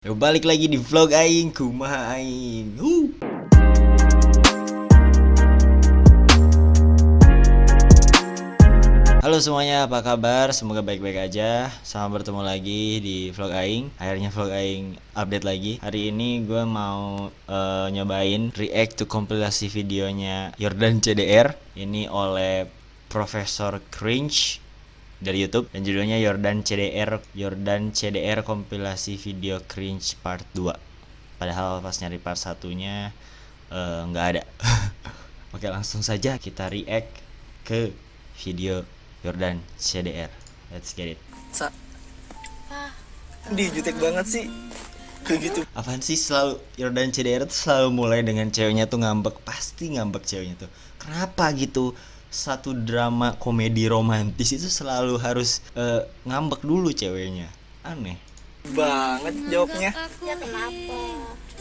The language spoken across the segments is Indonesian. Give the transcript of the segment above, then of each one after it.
Balik lagi di vlog aing, kumaha aing. Halo semuanya, apa kabar? Semoga baik-baik aja. Selamat bertemu lagi di vlog aing. Akhirnya vlog aing update lagi. Hari ini gue mau nyobain react to kompilasi videonya Yordan CDR. Ini oleh Profesor Cringe dari YouTube dan judulnya Yordan CDR kompilasi video cringe part 2. Padahal pas nyari part satunya nggak ada. Oke, langsung saja kita react ke video Yordan CDR. Let's get it. Di jutek banget sih kayak gitu. Apaan sih, selalu Yordan CDR tuh selalu mulai dengan ceweknya tuh ngambek. Pasti ngambek ceweknya tuh. Kenapa gitu? Satu drama komedi romantis itu selalu harus ngambek dulu ceweknya. Aneh Banget jawabnya. Ya kenapa?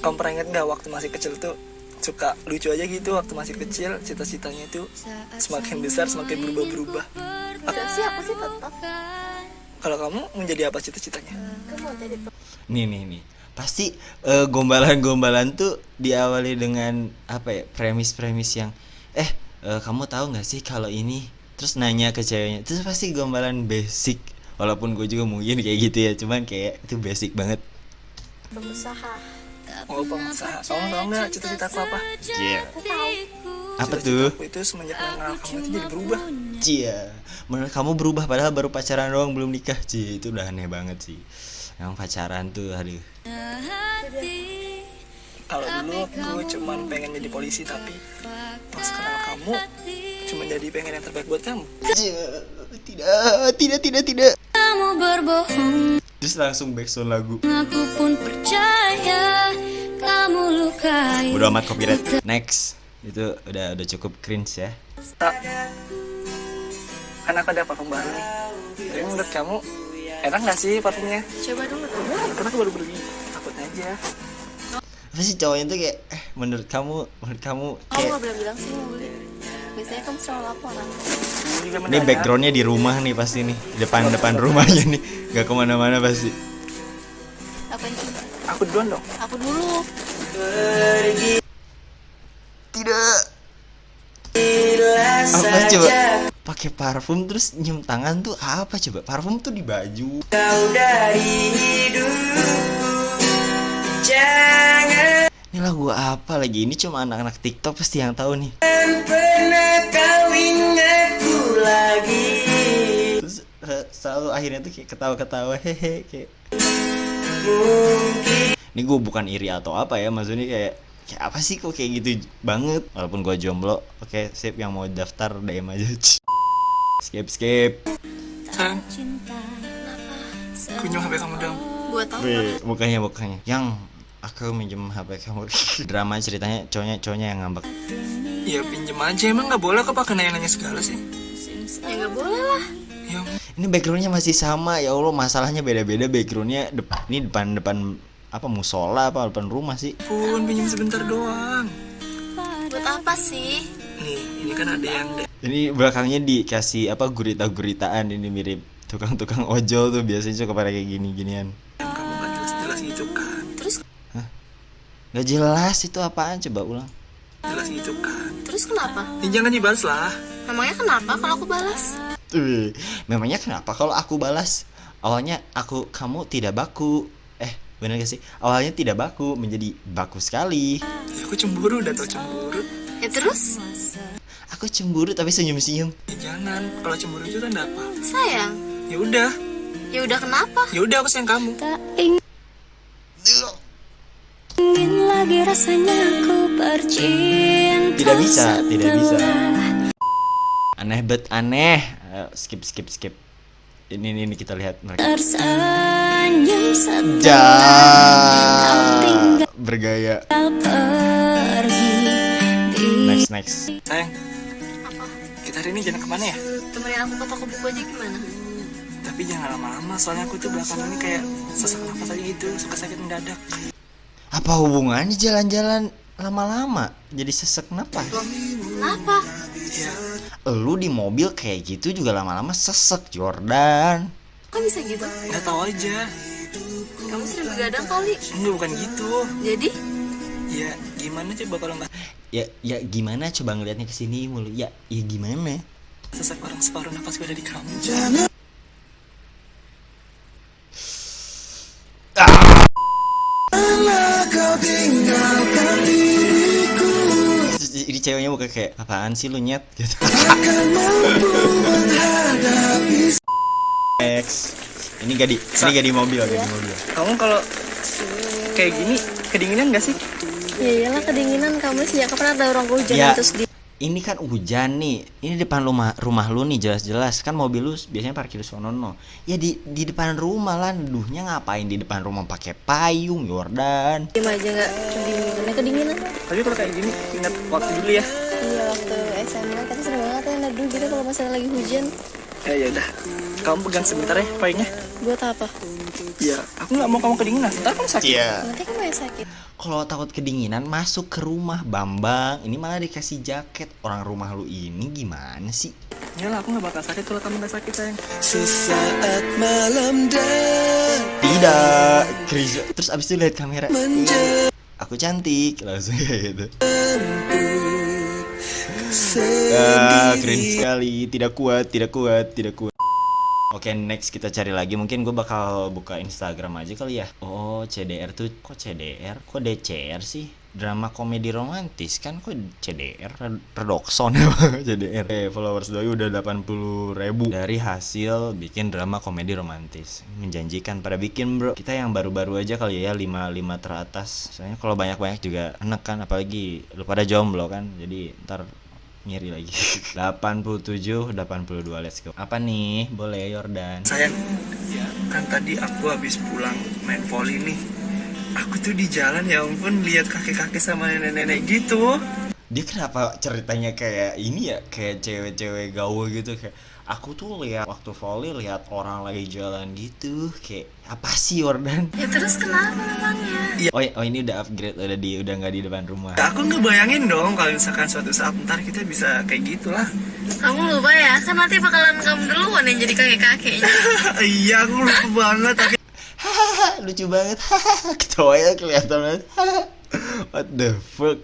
Kamu pernah inget gak waktu masih kecil tuh suka lucu aja gitu waktu masih kecil, cita-citanya tuh semakin besar semakin berubah-berubah. Enggak sih, aku sih tetap. Kalau kamu menjadi apa cita-citanya? Aku mau jadi nih pasti gombalan-gombalan tuh diawali dengan apa ya, premis yang kamu tahu nggak sih kalau ini, terus nanya ke ceweknya, terus pasti gombalan basic. Walaupun gue juga mungkin kayak gitu ya, cuman kayak itu basic banget. pengusaha. Oh, pengusaha. Kamu tahu nggak cita-cita aku apa? Iya. Aku tahu. Apa Cita-cita tuh? aku itu semenjak kenal kamu itu jadi berubah. Cia, menurut kamu berubah padahal baru pacaran doang, belum nikah. Cie, itu udah aneh banget sih. Yang pacaran tuh, aduh. Kalau dulu aku cuman pengen jadi polisi, tapi pas kenal kamu cuma jadi pengen yang terbaik buat kamu. Tidak. Kamu berbohong, Terus langsung backsound lagu. aku pun percaya. Kamu lukai. Udah amat copyright. Next. Itu udah cukup cringe ya. Tak. Kan aku ada parfum baru nih. Tapi menurut kamu enak nggak sih parfumnya? Coba dulu tuh. Karena aku baru beli. Takutnya aja. Apa sih cowoknya tuh kayak menurut kamu Kamu kayak nggak bilang-bilang sih mau beli. Biasanya kamu selalu laporan. Juga ini mendadak. backgroundnya di rumah nih pasti nih, depan rumahnya nih, nggak kemana-mana pasti. Apa itu? Aku duluan dong. Aku dulu. Tidak. Apa coba? Pakai parfum terus nyium tangan tuh apa coba? Parfum tuh di baju. Ini lagu apa lagi? Ini cuma anak-anak TikTok pasti yang tahu nih. Terus selalu akhirnya tuh kayak ketawa-ketawa hehe kayak. Ini gue bukan iri atau apa ya, maksudnya kayak apa sih kok kayak gitu banget. Walaupun gue jomblo. Oke, sip, yang mau daftar DM aja. Skip. Sayang, kunjung HP kamu dong. Buat apa? Wih, bukannya yang aku minjem HP kamu. Drama ceritanya cowoknya yang ngambek. Ya pinjem aja, emang nggak boleh kok pakai nanya-nanya segala sih. Ya nggak boleh lah. Ya Ini backgroundnya masih sama, ya Allah, masalahnya beda-beda backgroundnya. Ini depan apa, musola apa depan rumah sih? pun pinjem sebentar doang. Buat apa sih? Nih, ini kan ada yang Ini belakangnya dikasih apa, gurita-guritaan. Ini mirip tukang-tukang ojol tuh biasanya suka pada kayak gini-ginian. kamu nggak jelas-jelas gitu kan. Terus Gak jelas itu apaan, coba ulang. Jelas gitu kan. kenapa? Ya, jangan dibalas lah. Memangnya kenapa kalau aku balas? Memangnya kenapa kalau aku balas? Awalnya kamu tidak baku. Bener gak sih? Awalnya tidak baku menjadi baku sekali. Ya, aku cemburu, udah tau cemburu. Ya terus? Aku cemburu tapi senyum-senyum. Ya jangan, kalau cemburu itu tanda apa? Sayang. Ya udah, Ya udah kenapa? ya udah aku sayang kamu. Tak ingin lagi rasanya ku bercinta. Tidak bisa. setelah Aneh bet aneh. Skip. Ini kita lihat mereka. tersenyum setelah Ja. Bergaya. kau pergi di Next. Sayang, Apa? kita hari ini jalan kemana ya? Temenin aku ke toko buku aja gimana? Tapi jangan lama-lama, soalnya aku tuh belakangan ini kayak sesak nafas aja gitu, suka sakit mendadak. Apa hubungannya jalan-jalan lama-lama jadi sesek napas? Kenapa? Ya, Lu di mobil kayak gitu juga lama-lama sesek, Jordan. Kok bisa gitu? nggak tahu aja. Kamu sering begadang kali. Enggak, bukan gitu. Jadi? Ya gimana coba kalau nggak Ya gimana coba ngelihatnya ke sini mulu. Ya gimana? sesak orang separuh nafas gue ada di kamu. Jadi ceweknya bukan kayak apaan sih lu nyet gitu. Next. Ini gak di mobil, gak di mobil. Kamu kalau kayak gini kedinginan gak sih? Ya iyalah kedinginan kamu sih. Ya kapan ada orang hujan Ya. terus di. Ini kan hujan nih. Ini depan rumah lu nih jelas-jelas kan mobil lu biasanya parkir di sono no. Ya di depan rumah lah. Duhnya ngapain di depan rumah pakai payung, Jordan? Diam aja nggak kedinginan. Tapi kalau kayak gini ingat waktu dulu ya. Iya waktu SMA kita sering banget ya neduh gitu kalau misalnya lagi hujan. Ya udah. Kamu pegang sebentar ya payungnya. Buat apa? Ya, aku nggak mau kamu kedinginan. Ntar kamu sakit. Iya. Nanti kamu yang sakit. Kalau takut kedinginan masuk ke rumah Bambang. Ini malah dikasih jaket. Orang rumah lu ini gimana sih? Ya lah, aku nggak bakal sakit kalau kamu nggak sakit sayang. Sesaat malam Tidak. Chris. Terus abis itu lihat kamera. Aku cantik langsung kayak gitu. Keren sekali. Tidak kuat. Oke, next kita cari lagi. Mungkin gue bakal buka Instagram aja kali ya. Oh, CDR tuh kok CDR? Kok DCR sih? Drama komedi romantis kan kok CDR? Redokson ya CDR. Followers doi udah 80.000 dari hasil bikin drama komedi romantis. Menjanjikan pada bikin, bro. Kita yang baru-baru aja kali ya, 5 teratas. Soalnya kalau banyak-banyak juga enak kan, apalagi lu pada jomblo kan. Jadi ntar ngiri lagi. 87, 82, let's go. Apa nih? Boleh Jordan. Sayang, kan tadi aku habis pulang main volley nih. Aku tuh di jalan ya ampun lihat kakek-kakek sama nenek-nenek gitu. Dia kenapa ceritanya kayak ini ya, kayak cewek-cewek gaul gitu. Kayak aku tuh lihat waktu volley lihat orang lagi jalan gitu. Kayak apa sih Jordan? Ya terus kenapa memangnya? Oh ini udah upgrade, udah nggak di depan rumah. Aku ngebayangin dong kalau misalkan suatu saat ntar kita bisa kayak gitulah. Kamu lupa ya, kan nanti bakalan kamu duluan yang jadi kakek-kakeknya. Iya, aku lupa banget tapi Lucu banget. Ketawanya kelihatan banget. What the fuck?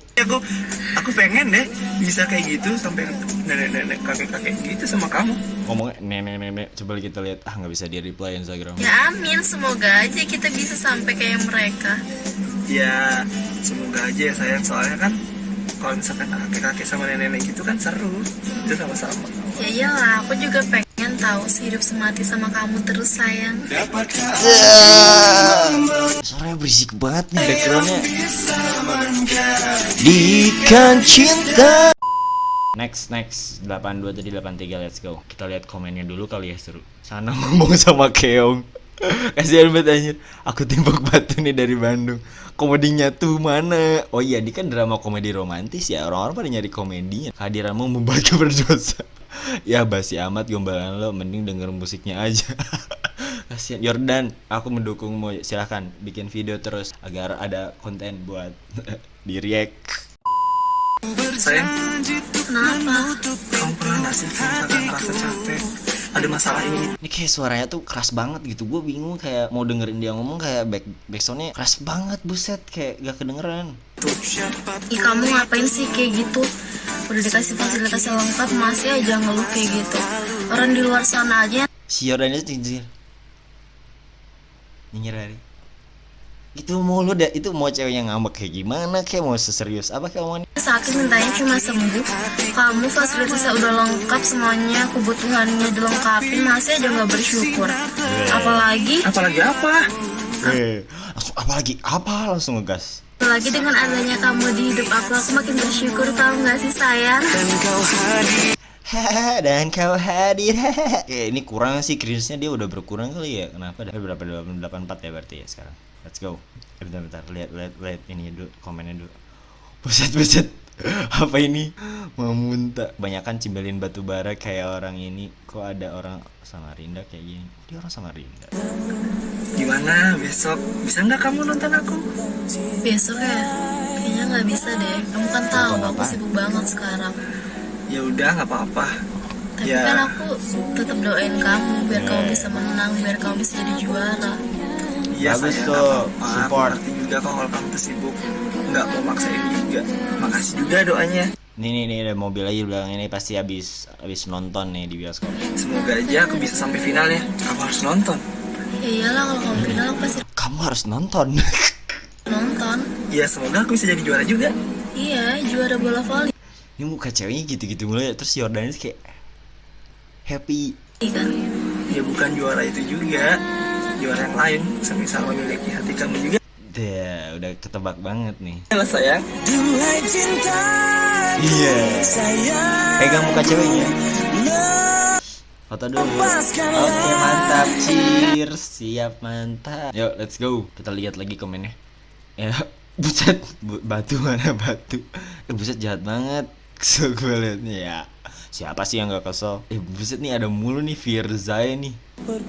aku pengen deh bisa kayak gitu sampai nenek-nenek kakek-kakek gitu sama kamu. Ngomongnya nenek-nenek, coba kita lihat. Nggak bisa di reply Instagram. Ya amin, semoga aja kita bisa sampai kayak mereka. Ya semoga aja ya sayang, soalnya kan kalau misalkan kakek-kakek sama nenek-nenek gitu kan seru. Itu sama-sama. Ya iyalah, aku juga pengen tahu sehidup semati sama kamu terus sayang. Suaranya berisik banget nih backgroundnya. Dikan cinta. Next 82 tadi 83, let's go. Kita lihat komennya dulu kali ya, seru. Sana ngomong sama Keong. Kasihan banget anjir. Aku tembak batu nih dari Bandung. Komedinya tuh mana? Oh iya, dia kan drama komedi romantis ya. Orang-orang pada nyari komedinya. Kehadiranmu membuat berdosa. Ya basi amat gombalan lo, mending denger musiknya aja. Kasihan Jordan, aku mendukungmu. Silahkan bikin video terus agar ada konten buat di react. Sayang, Kenapa? kamu pernah nggak sih misalkan ngerasa capek ada masalah ini? Ini kayak suaranya tuh keras banget gitu. Gue bingung kayak mau dengerin dia ngomong, kayak backsoundnya keras banget, buset, kayak gak kedengeran. Ih kamu ngapain sih kayak gitu? Udah dikasih fasilitas yang lengkap masih aja ngeluh kayak gitu. Orang di luar sana aja Si Jordan itu nyinyir hari gitu mulu dah. Itu mau ceweknya ngambek kayak gimana, kayak mau seserius apa kayak omongannya. sakit mintanya cuma sembuh. Kamu fasilitasnya udah lengkap semuanya, kebutuhannya dilengkapin masih aja nggak bersyukur. Apalagi Apa? Langsung langsung ngegas. dengan adanya kamu di hidup aku makin bersyukur, tahu nggak sih sayang? Dan kau hadir. Ini kurang sih, cringe-nya dia udah berkurang kali ya. Kenapa dah? Berapa 84 ya berarti ya sekarang. Let's go. Bentar. Lihat ini dulu, komennya dulu. Buset. Apa ini? Mau muntah. Banyakan cimbelin batu bara kayak orang ini. Kok ada orang Samarinda kayak gini? Dia orang Samarinda. Gimana besok? Bisa nggak kamu nonton aku? Besok ya? Kayaknya nggak bisa deh. Kamu kan tahu Nonton aku apa? sibuk banget sekarang. Ya udah nggak apa-apa. Tapi Ya. kan aku tetap doain kamu biar kamu bisa menang, biar kamu bisa jadi juara. Iya Bagus sayang, tuh, nggak apa-apa. support. Aku ngerti juga kok kalau kamu tuh sibuk, nggak mau maksain juga. Makasih juga doanya. Nih ada mobil aja belakang ini pasti habis nonton nih di bioskop. Semoga aja aku bisa sampai final ya. Kamu harus nonton. Ya iyalah, kalau kamu final aku pasti Kamu harus nonton. nonton. Ya semoga aku bisa jadi juara juga. Iya, juara bola voli Ini muka ceweknya gitu-gitu mulu ya. Terus Jordan kayak happy. kan. Ya bukan juara itu juga, juara yang lain. Semisal memiliki hati kamu juga. Dah, udah ketebak banget nih. Halo sayang. Iya. Pegang muka ceweknya. Foto dulu. Oke, mantap. Cheers. Siap, mantap. Yuk, let's go. Kita lihat lagi komennya. Ya, buset. Batu mana batu. Buset jahat banget. Kesel gue liatnya ya. Siapa sih yang gak kesel? Buset nih ada mulu nih Firza nih.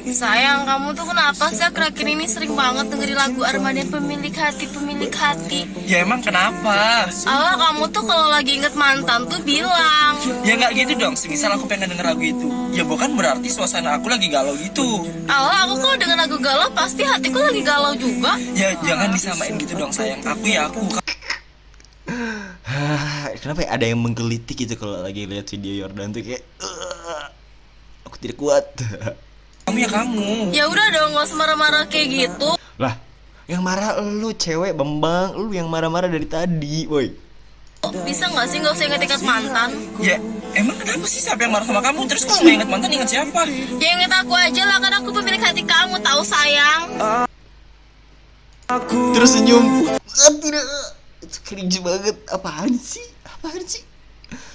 Sayang, kamu tuh kenapa sih akhir-akhir ini sering banget dengerin lagu Armadanya Pemilik Hati, Pemilik Hati? Ya emang kenapa? Allah, kamu tuh kalau lagi inget mantan tuh bilang. Ya nggak gitu dong. Semisal aku pengen denger lagu itu, ya bukan berarti suasana aku lagi galau gitu. Allah, aku kalau dengan lagu galau pasti hatiku lagi galau juga. Ya jangan disamain gitu dong sayang. Aku ya aku. Kenapa ya ada yang menggelitik gitu kalau lagi lihat video Jordan tuh kayak aku tidak kuat. Kamu ya kamu. Ya udah dong, gak usah marah-marah kayak gitu. Lah, yang marah lu cewek Bambang, lu yang marah-marah dari tadi, boy. Bisa gak sih gak usah inget-inget mantan? Ya emang kenapa sih siapa yang marah sama kamu? Terus kalau nggak inget mantan inget siapa? Ya inget aku aja lah, kan aku pemilik hati kamu, tahu sayang. Terus senyum. Tidak. Itu cringe banget. Apaan sih?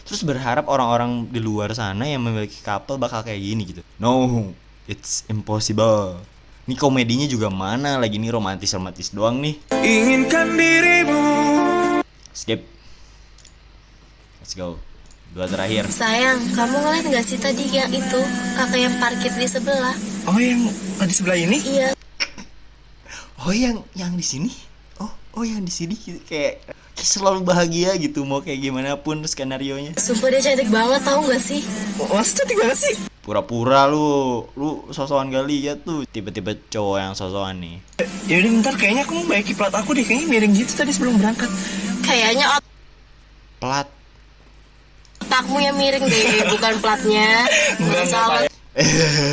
Terus berharap orang-orang di luar sana yang memiliki couple bakal kayak gini gitu. No, it's impossible. Ini komedinya juga mana lagi nih, romantis doang nih. Inginkan dirimu. Skip. Let's go. 2 terakhir. Sayang, kamu ngeliat gak sih tadi yang itu kakak yang parkir di sebelah? Oh yang di sebelah ini? Iya. Oh yang di sini? Oh yang di sini kayak selalu bahagia gitu, mau kayak gimana pun skenarionya. Sumpah dia cantik banget, tahu gak sih? Mas cantik banget sih. Pura-pura lu sosokan kali ya tuh, tiba-tiba cowok yang sosokan nih. Ya udah bentar, kayaknya aku mau baiki plat aku deh, kayaknya miring gitu tadi sebelum berangkat. Kayaknya Plat. otakmu yang miring deh, bukan platnya. Enggak, salah.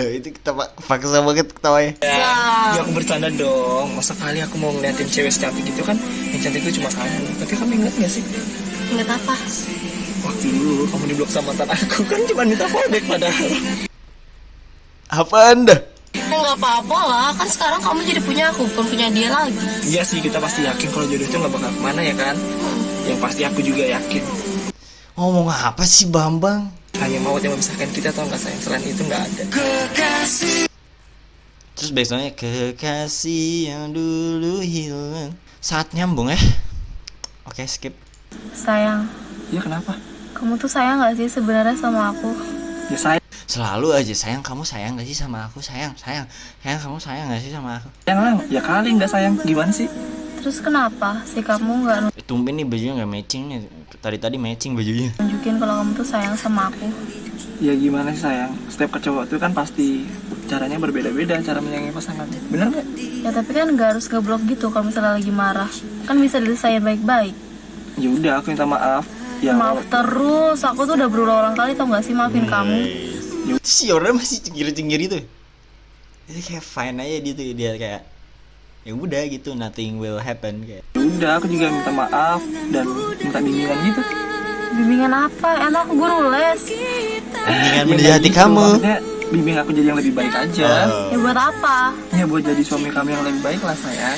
Itu ketawa, paksa banget ketawanya. Ya aku bercanda dong. Masa kali aku mau ngeliatin cewek secantik gitu kan? Yang cantik itu cuma kamu. Tapi kamu inget gak sih? Ingat apa? Waktu dulu kamu diblok sama mantan aku kan cuma minta fallback padahal. Apa anda? Ya nggak apa-apa lah, kan sekarang kamu jadi punya aku, bukan punya dia lagi. Iya sih, kita pasti yakin kalau jodoh itu gak bakal kemana ya kan? Yang pasti aku juga yakin. Ngomong apa sih Bambang? Hanya maut yang memisahkan kita, tau gak sayang? Selain itu gak ada. Terus besoknya kekasih yang dulu hilang. Saat nyambung ya. Oke, skip. Sayang, Iya kenapa? kamu tuh sayang gak sih sebenarnya sama aku? Ya sayang Selalu aja sayang, kamu sayang gak sih sama aku? Sayang kamu sayang gak sih sama aku? lah. Ya kali gak sayang. Gimana sih? Terus kenapa sih kamu nggak Tumben nih bajunya gak matching nih. Tadi matching bajunya. nunjukin kalau kamu tuh sayang sama aku? Ya gimana sih sayang? Setiap cowok itu kan pasti caranya berbeda-beda cara menyayangi pasangannya. Bener gak? Ya tapi kan nggak harus ngeblok gitu kalau misalnya lagi marah. Kan bisa diselesain baik-baik. Ya udah, aku minta maaf. Ya Maaf terus, aku tuh udah berulang kali tau gak sih maafin kamu. Itu si orang masih cengir-cengir itu. Itu kayak fine aja dia tuh, dia kayak ya udah gitu, nothing will happen kayak. Ya udah, aku juga minta maaf dan minta bimbingan gitu. Bimbingan apa? Enak guru les. Bimbingan Ya, menjadi hati gitu. kamu. Maksudnya bimbing aku jadi yang lebih baik aja. Ya buat apa? Ya buat jadi suami kamu yang lebih baik lah sayang.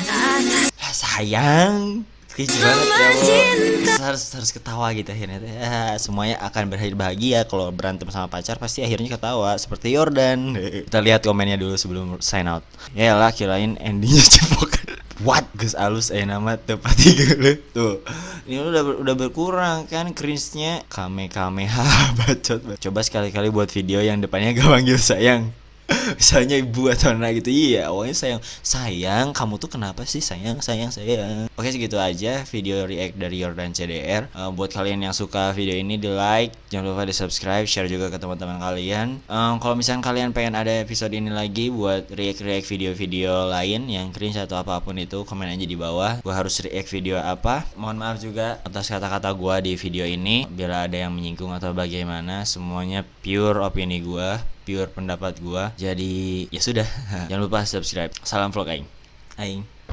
Sayang, cringe banget ya Allah. Harus ketawa gitu akhirnya. Ya, semuanya akan berakhir bahagia kalau berantem sama pacar pasti akhirnya ketawa seperti Jordan. Kita lihat komennya dulu sebelum sign out. Ya lah, kirain endingnya cepokan. What? Gus alus nama tepat gue tuh. Ini udah berkurang kan cringe-nya. Kamehameha bacot. Coba sekali-kali buat video yang depannya gak panggil sayang. Misalnya ibu atau anak gitu, iya awalnya sayang kamu tuh kenapa sih sayang. Oke, segitu aja video react dari Yordan CDR. Buat kalian yang suka video ini, di like, jangan lupa di subscribe, share juga ke teman-teman kalian. Kalau misalnya kalian pengen ada episode ini lagi buat react video-video lain yang cringe atau apapun itu, komen aja di bawah. Gue harus react video apa. Mohon maaf juga atas kata-kata gue di video ini, bila ada yang menyinggung atau bagaimana. Semuanya pure opini gue, pure pendapat gua. Jadi ya sudah. Jangan lupa subscribe. Salam vlog aing.